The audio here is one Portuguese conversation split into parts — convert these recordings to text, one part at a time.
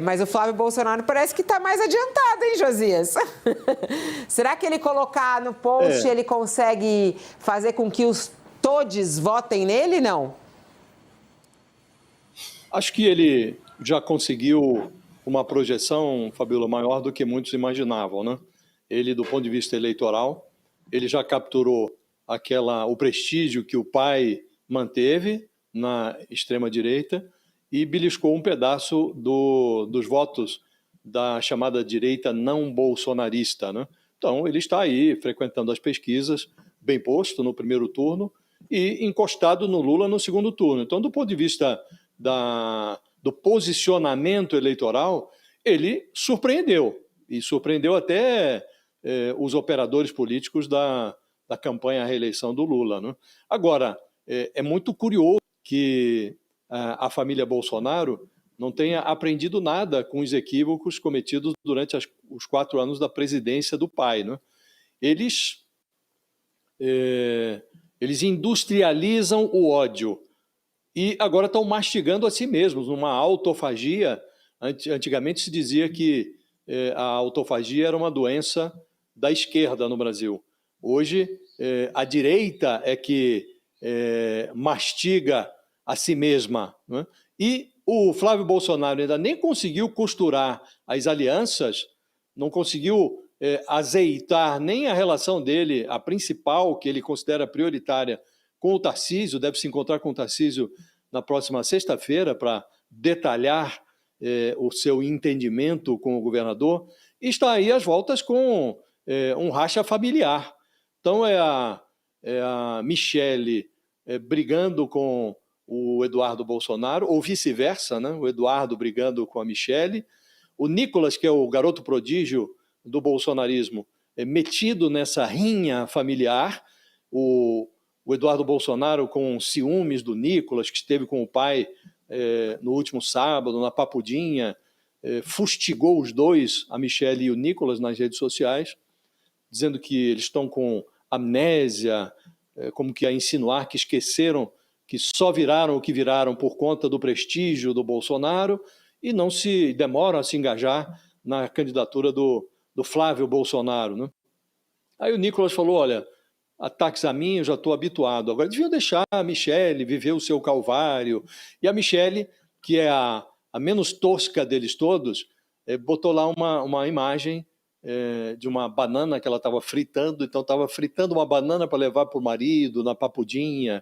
Mas o Flávio Bolsonaro parece que está mais adiantado, hein, Josias? Será que ele colocar no post, ele consegue fazer com que os todes votem nele, não? Acho que ele já conseguiu uma projeção, Fabíola, maior do que muitos imaginavam, né? Ele, do ponto de vista eleitoral, ele já capturou o prestígio que o pai manteve na extrema-direita e beliscou um pedaço dos votos da chamada direita não bolsonarista, né? Então, ele está aí frequentando as pesquisas, bem posto no primeiro turno e encostado no Lula no segundo turno. Então, do ponto de vista do posicionamento eleitoral, ele surpreendeu, e surpreendeu até os operadores políticos da campanha à reeleição do Lula, né? Agora, é muito curioso que a família Bolsonaro não tenha aprendido nada com os equívocos cometidos durante os 4 anos da presidência do pai, né? Eles industrializam o ódio e agora estão mastigando a si mesmos, numa autofagia. Antigamente se dizia que a autofagia era uma doença da esquerda no Brasil. Hoje, a direita é que mastiga a si mesma, né? E o Flávio Bolsonaro ainda nem conseguiu costurar as alianças, não conseguiu azeitar nem a relação dele, a principal, que ele considera prioritária, com o Tarcísio. Deve se encontrar com o Tarcísio na próxima sexta-feira para detalhar o seu entendimento com o governador. E está aí às voltas com um racha familiar. Então é a Michele brigando com o Eduardo Bolsonaro, ou vice-versa, né? O Eduardo brigando com a Michele. O Nicolas, que é o garoto prodígio do bolsonarismo, metido nessa rinha familiar. O Eduardo Bolsonaro com ciúmes do Nicolas, que esteve com o pai no último sábado, na Papudinha, fustigou os dois, a Michele e o Nicolas, nas redes sociais, dizendo que eles estão com amnésia, como que a insinuar que esqueceram que só viraram o que viraram por conta do prestígio do Bolsonaro e não se demoram a se engajar na candidatura do Flávio Bolsonaro, né? Aí o Nicolas falou, olha, ataques a mim eu já estou habituado, agora deviam deixar a Michele viver o seu calvário. E a Michele, que é a menos tosca deles todos, botou lá uma imagem de uma banana que ela estava fritando, então estava fritando uma banana para levar para o marido, na Papudinha,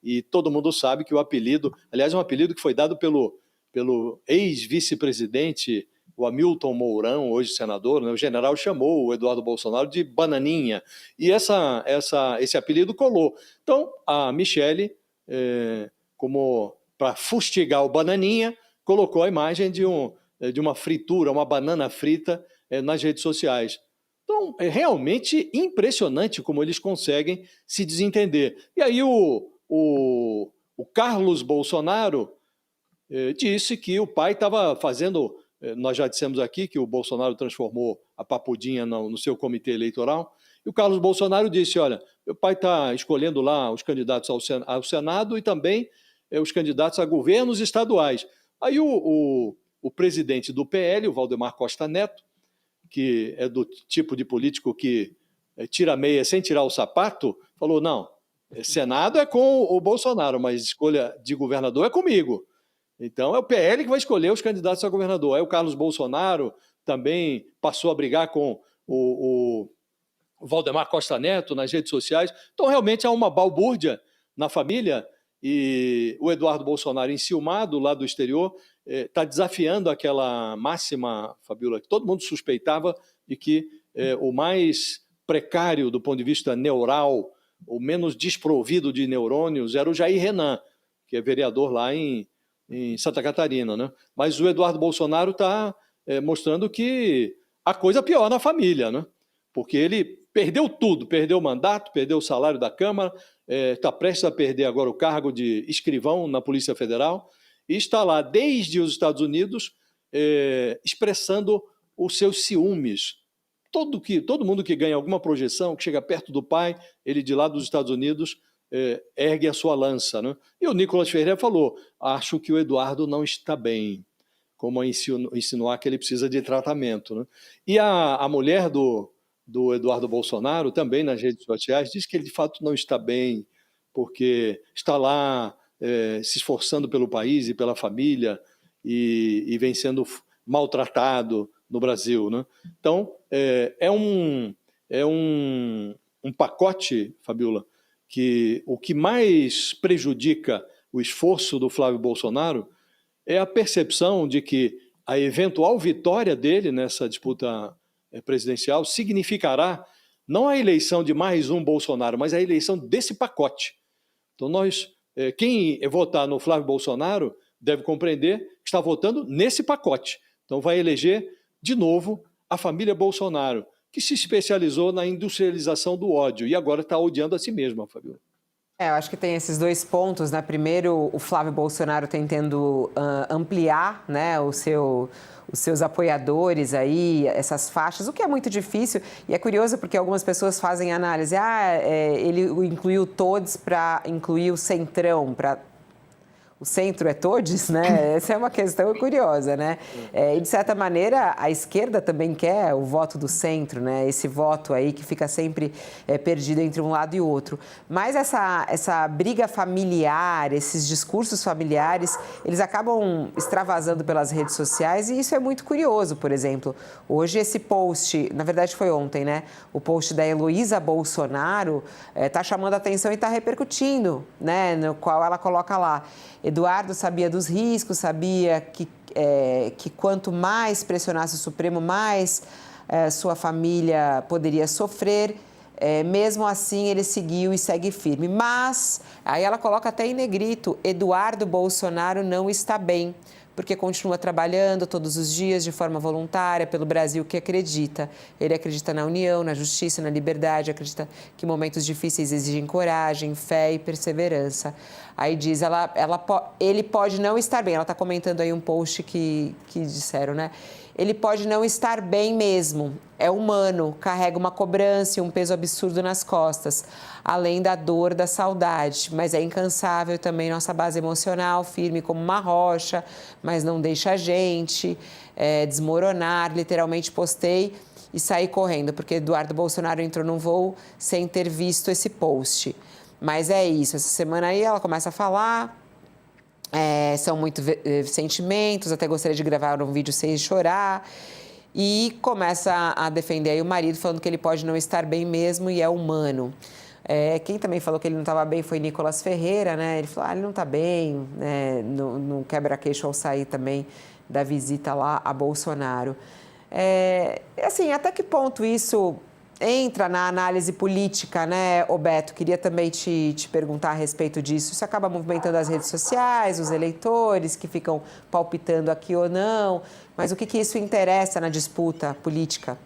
e todo mundo sabe que o apelido, aliás, é um apelido que foi dado pelo ex-vice-presidente, o Hamilton Mourão, hoje senador, né? O general chamou o Eduardo Bolsonaro de Bananinha, e esse apelido colou. Então, a Michele, como para fustigar o Bananinha, colocou a imagem de uma fritura, uma banana frita, nas redes sociais. Então, é realmente impressionante como eles conseguem se desentender. E aí o Carlos Bolsonaro disse que o pai estava fazendo... Nós já dissemos aqui que o Bolsonaro transformou a Papudinha no seu comitê eleitoral. E o Carlos Bolsonaro disse, olha, meu pai está escolhendo lá os candidatos ao Senado e também os candidatos a governos estaduais. Aí o presidente do PL, o Valdemar Costa Neto, que é do tipo de político que tira a meia sem tirar o sapato, falou, não, Senado é com o Bolsonaro, mas escolha de governador é comigo. Então é o PL que vai escolher os candidatos a governador. Aí o Carlos Bolsonaro também passou a brigar com o Valdemar Costa Neto nas redes sociais. Então realmente há uma balbúrdia na família e o Eduardo Bolsonaro, enciumado lá do exterior, está desafiando aquela máxima, Fabíola, que todo mundo suspeitava de que o mais precário do ponto de vista neural, o menos desprovido de neurônios, era o Jair Renan, que é vereador lá em Santa Catarina, né? Mas o Eduardo Bolsonaro está mostrando que a coisa pior na família, né? Porque ele perdeu tudo, perdeu o mandato, perdeu o salário da Câmara, está prestes a perder agora o cargo de escrivão na Polícia Federal e está lá desde os Estados Unidos expressando os seus ciúmes. Todo mundo que ganha alguma projeção, que chega perto do pai, ele de lá dos Estados Unidos, ergue a sua lança, né? E o Nicolas Ferreira falou, acho que o Eduardo não está bem. como a insinuar que ele precisa de tratamento, né? E a mulher do Eduardo Bolsonaro, também nas redes sociais, diz que ele de fato não está bem, porque está lá se esforçando pelo país e pela família e vem sendo maltratado no Brasil, né? Então, é um pacote, Fabiola, que o que mais prejudica o esforço do Flávio Bolsonaro é a percepção de que a eventual vitória dele nessa disputa presidencial significará não a eleição de mais um Bolsonaro, mas a eleição desse pacote. Então, quem votar no Flávio Bolsonaro deve compreender que está votando nesse pacote. Então, vai eleger, de novo, a família Bolsonaro, que se especializou na industrialização do ódio e agora está odiando a si mesma, Fabiola. Eu acho que tem esses dois pontos, né? Primeiro, o Flávio Bolsonaro tentando ampliar, né, os seus apoiadores aí, essas faixas, o que é muito difícil. E é curioso porque algumas pessoas fazem análise. Ele incluiu todos para incluir o centrão, para... O centro é todos, né? Essa é uma questão curiosa, né? E, de certa maneira, a esquerda também quer o voto do centro, né? Esse voto aí que fica sempre perdido entre um lado e outro. Mas essa briga familiar, esses discursos familiares, eles acabam extravasando pelas redes sociais e isso é muito curioso, por exemplo. Hoje esse post, na verdade foi ontem, né? O post da Heloísa Bolsonaro está chamando a atenção e está repercutindo, né? No qual ela coloca lá: Eduardo sabia dos riscos, sabia que quanto mais pressionasse o Supremo, mais sua família poderia sofrer. Mesmo assim, ele seguiu e segue firme. Mas, aí ela coloca até em negrito: Eduardo Bolsonaro não está bem, porque continua trabalhando todos os dias de forma voluntária pelo Brasil que acredita. Ele acredita na união, na justiça, na liberdade, acredita que momentos difíceis exigem coragem, fé e perseverança. Aí diz, ele pode não estar bem. Ela está comentando aí um post que disseram, né? Ele pode não estar bem mesmo, é humano, carrega uma cobrança e um peso absurdo nas costas, além da dor, da saudade, mas é incansável também nossa base emocional, firme como uma rocha, mas não deixa a gente desmoronar. Literalmente postei e saí correndo, porque Eduardo Bolsonaro entrou num voo sem ter visto esse post. Mas é isso, essa semana aí ela começa a falar... são muitos sentimentos, até gostaria de gravar um vídeo sem chorar. E começa a defender aí o marido, falando que ele pode não estar bem mesmo e é humano. Quem também falou que ele não estava bem foi Nicolas Ferreira, né? Ele falou, ele não está bem, né? No quebra-queixo ao sair também da visita lá a Bolsonaro. Assim, até que ponto isso entra na análise política, né, Beto? Queria também te perguntar a respeito disso. Isso acaba movimentando as redes sociais, os eleitores que ficam palpitando aqui ou não, mas o que isso interessa na disputa política?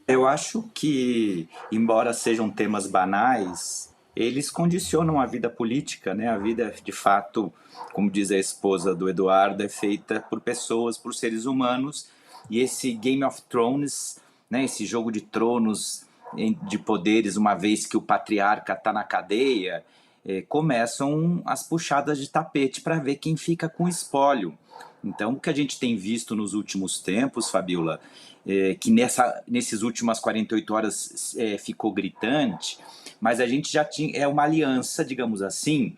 Eu acho que, embora sejam temas banais, eles condicionam a vida política, né? A vida, de fato, como diz a esposa do Eduardo, é feita por pessoas, por seres humanos. E esse Game of Thrones, né, esse jogo de tronos, de poderes, uma vez que o patriarca está na cadeia, começam as puxadas de tapete para ver quem fica com o espólio. Então, o que a gente tem visto nos últimos tempos, Fabiola, que nesses últimas 48 horas ficou gritante, mas a gente já tinha uma aliança, digamos assim,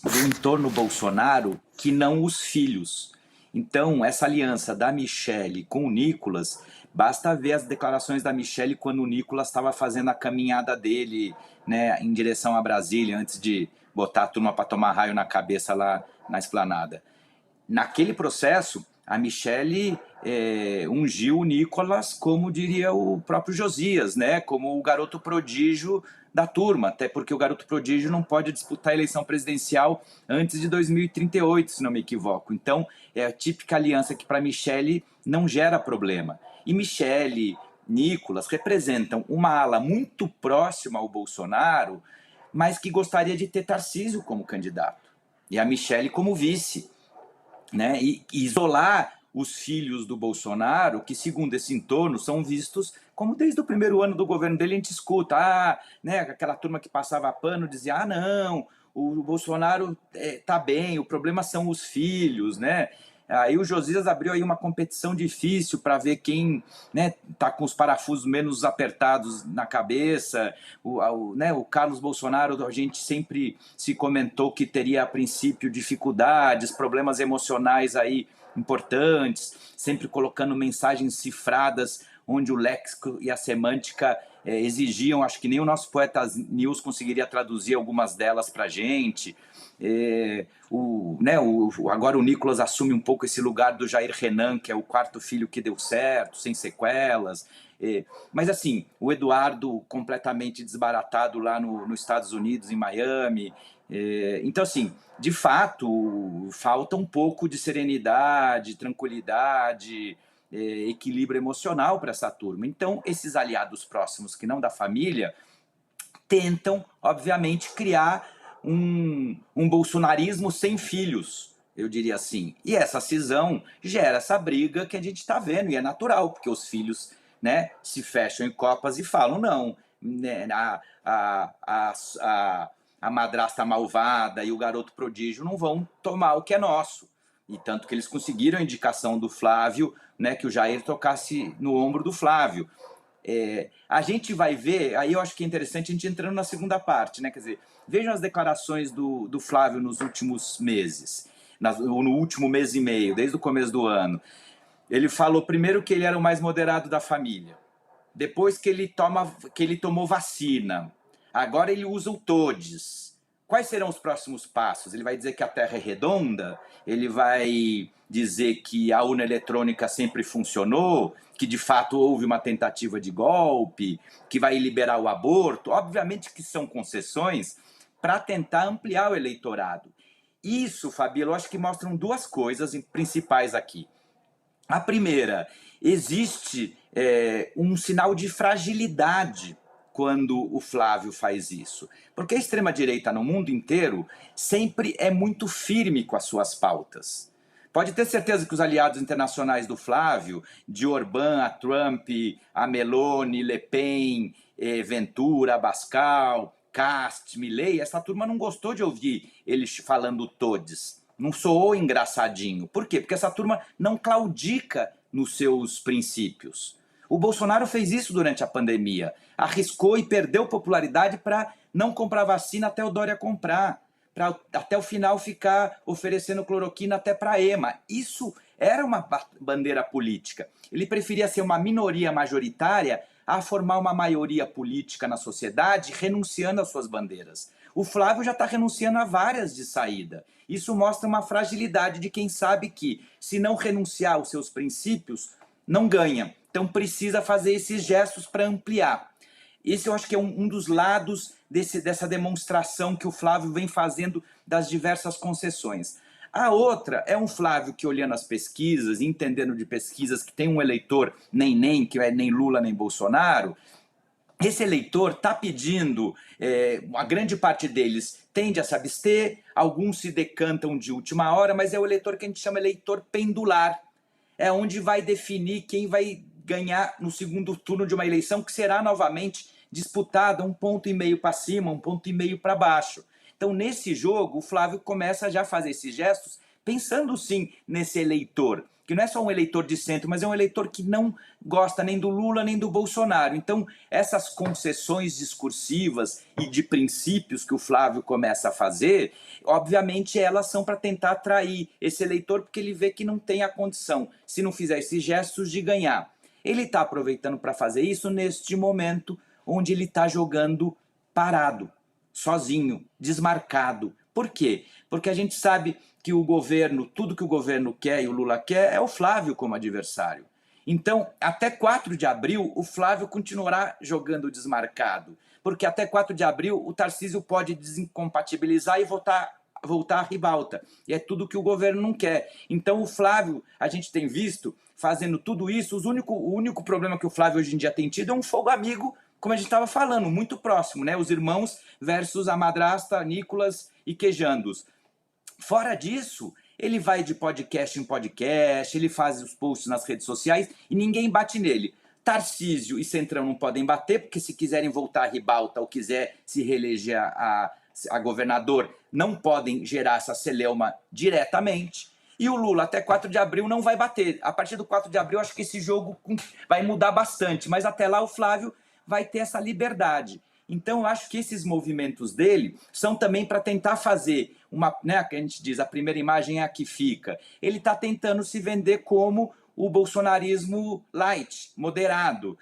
do entorno Bolsonaro que não os filhos. Então, essa aliança da Michelle com o Nicolas, basta ver as declarações da Michelle quando o Nicolas estava fazendo a caminhada dele, né, em direção a Brasília, antes de botar a turma para tomar raio na cabeça lá na esplanada. Naquele processo, a Michelle ungiu o Nicolas, como diria o próprio Josias, né, como o garoto prodígio da turma, até porque o garoto prodígio não pode disputar a eleição presidencial antes de 2038, se não me equivoco. Então, é a típica aliança que para Michelle não gera problema. E Michelle, Nicolas representam uma ala muito próxima ao Bolsonaro, mas que gostaria de ter Tarcísio como candidato e a Michelle como vice, né? E isolar os filhos do Bolsonaro, que segundo esse entorno são vistos como desde o primeiro ano do governo dele a gente escuta, né, aquela turma que passava pano dizia, não, o Bolsonaro tá bem, o problema são os filhos, né? Aí o Josias abriu aí uma competição difícil para ver quem, né, tá com os parafusos menos apertados na cabeça. Né, o Carlos Bolsonaro, a gente sempre se comentou que teria, a princípio, dificuldades, problemas emocionais aí importantes, sempre colocando mensagens cifradas, onde o léxico e a semântica exigiam, acho que nem o nosso Poeta News conseguiria traduzir algumas delas para a gente. Agora o Nicolas assume um pouco esse lugar do Jair Renan, que é o quarto filho que deu certo, sem sequelas. Mas assim, o Eduardo completamente desbaratado lá nos Estados Unidos, em Miami. Então assim, de fato, falta um pouco de serenidade, tranquilidade, equilíbrio emocional para essa turma. Então esses aliados próximos que não da família tentam, obviamente, criar um bolsonarismo sem filhos, eu diria assim. E essa cisão gera essa briga que a gente está vendo, e é natural, porque os filhos, né, se fecham em copas e falam, não, né, a madrasta malvada e o garoto prodígio não vão tomar o que é nosso. E tanto que eles conseguiram a indicação do Flávio, né, que o Jair tocasse no ombro do Flávio. A gente vai ver, aí eu acho que é interessante a gente entrando na segunda parte, né? Quer dizer, vejam as declarações do Flávio nos últimos meses, no último mês e meio, desde o começo do ano. Ele falou primeiro que ele era o mais moderado da família, depois que ele tomou vacina, agora ele usa o todes. Quais serão os próximos passos? Ele vai dizer que a Terra é redonda? Ele vai dizer que a urna eletrônica sempre funcionou? Que de fato houve uma tentativa de golpe? Que vai liberar o aborto? Obviamente que são concessões para tentar ampliar o eleitorado. Isso, Fabíola, eu acho que mostram duas coisas principais aqui. A primeira, existe um sinal de fragilidade quando o Flávio faz isso. Porque a extrema-direita no mundo inteiro sempre é muito firme com as suas pautas. Pode ter certeza que os aliados internacionais do Flávio, de Orbán a Trump, a Meloni, Le Pen, Ventura, Abascal, Cast, Milei, essa turma não gostou de ouvir eles falando todes. Não soou engraçadinho. Por quê? Porque essa turma não claudica nos seus princípios. O Bolsonaro fez isso durante a pandemia. Arriscou e perdeu popularidade para não comprar vacina até o Dória comprar. Para até o final ficar oferecendo cloroquina até para EMA. Isso era uma bandeira política. Ele preferia ser uma minoria majoritária a formar uma maioria política na sociedade, renunciando às suas bandeiras. O Flávio já está renunciando a várias de saída. Isso mostra uma fragilidade de quem sabe que, se não renunciar aos seus princípios, não ganha. Então precisa fazer esses gestos para ampliar. Esse eu acho que é um dos lados dessa demonstração que o Flávio vem fazendo das diversas concessões. A outra é um Flávio que, olhando as pesquisas, entendendo de pesquisas que tem um eleitor nem, que é nem Lula nem Bolsonaro, esse eleitor está pedindo, a grande parte deles tende a se abster, alguns se decantam de última hora, mas é o eleitor que a gente chama eleitor pendular. É onde vai definir quem vai ganhar no segundo turno de uma eleição que será novamente disputada 1,5 ponto para cima, 1,5 ponto para baixo. Então, nesse jogo, o Flávio começa já a fazer esses gestos, pensando sim nesse eleitor, que não é só um eleitor de centro, mas é um eleitor que não gosta nem do Lula nem do Bolsonaro. Então, essas concessões discursivas e de princípios que o Flávio começa a fazer, obviamente elas são para tentar atrair esse eleitor, porque ele vê que não tem a condição, se não fizer esses gestos, de ganhar. Ele está aproveitando para fazer isso neste momento onde ele está jogando parado, sozinho, desmarcado. Por quê? Porque a gente sabe que o governo, tudo que o governo quer e o Lula quer, é o Flávio como adversário. Então, até 4 de abril, o Flávio continuará jogando desmarcado. Porque até 4 de abril, o Tarcísio pode desincompatibilizar e voltar à ribalta. E é tudo que o governo não quer. Então, o Flávio, a gente tem visto, fazendo tudo isso, o único problema que o Flávio hoje em dia tem tido é um fogo amigo, como a gente estava falando, muito próximo, né? Os irmãos versus a madrasta, Nicolas e Quejandos. Fora disso, ele vai de podcast em podcast, ele faz os posts nas redes sociais e ninguém bate nele. Tarcísio e Centrão não podem bater, porque se quiserem voltar à ribalta ou quiser se reeleger a a governador, não podem gerar essa celeuma diretamente. E o Lula, até 4 de abril, não vai bater. A partir do 4 de abril, acho que esse jogo vai mudar bastante. Mas até lá, o Flávio vai ter essa liberdade. Então, eu acho que esses movimentos dele são também para tentar fazer uma, né, que a gente diz, a primeira imagem é a que fica. Ele está tentando se vender como o bolsonarismo light, moderado,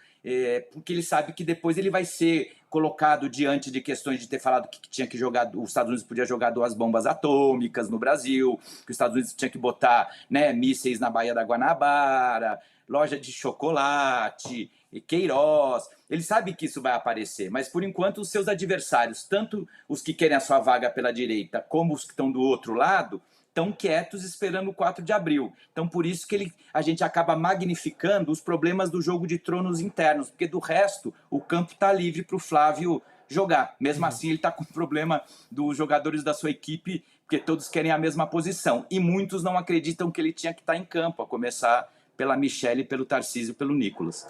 porque ele sabe que depois ele vai ser colocado diante de questões de ter falado que tinha que jogar, os Estados Unidos podia jogar 2 bombas atômicas no Brasil, que os Estados Unidos tinha que botar, né, mísseis na Baía da Guanabara, loja de chocolate, Queiroz. Ele sabe que isso vai aparecer, mas por enquanto os seus adversários, tanto os que querem a sua vaga pela direita como os que estão do outro lado, estão quietos esperando o 4 de abril. Então, por isso que a gente acaba magnificando os problemas do jogo de tronos internos, porque do resto, o campo está livre para o Flávio jogar. Mesmo assim, ele está com o problema dos jogadores da sua equipe, porque todos querem a mesma posição. E muitos não acreditam que ele tinha que estar em campo, a começar pela Michelle, pelo Tarcísio e pelo Nicolas.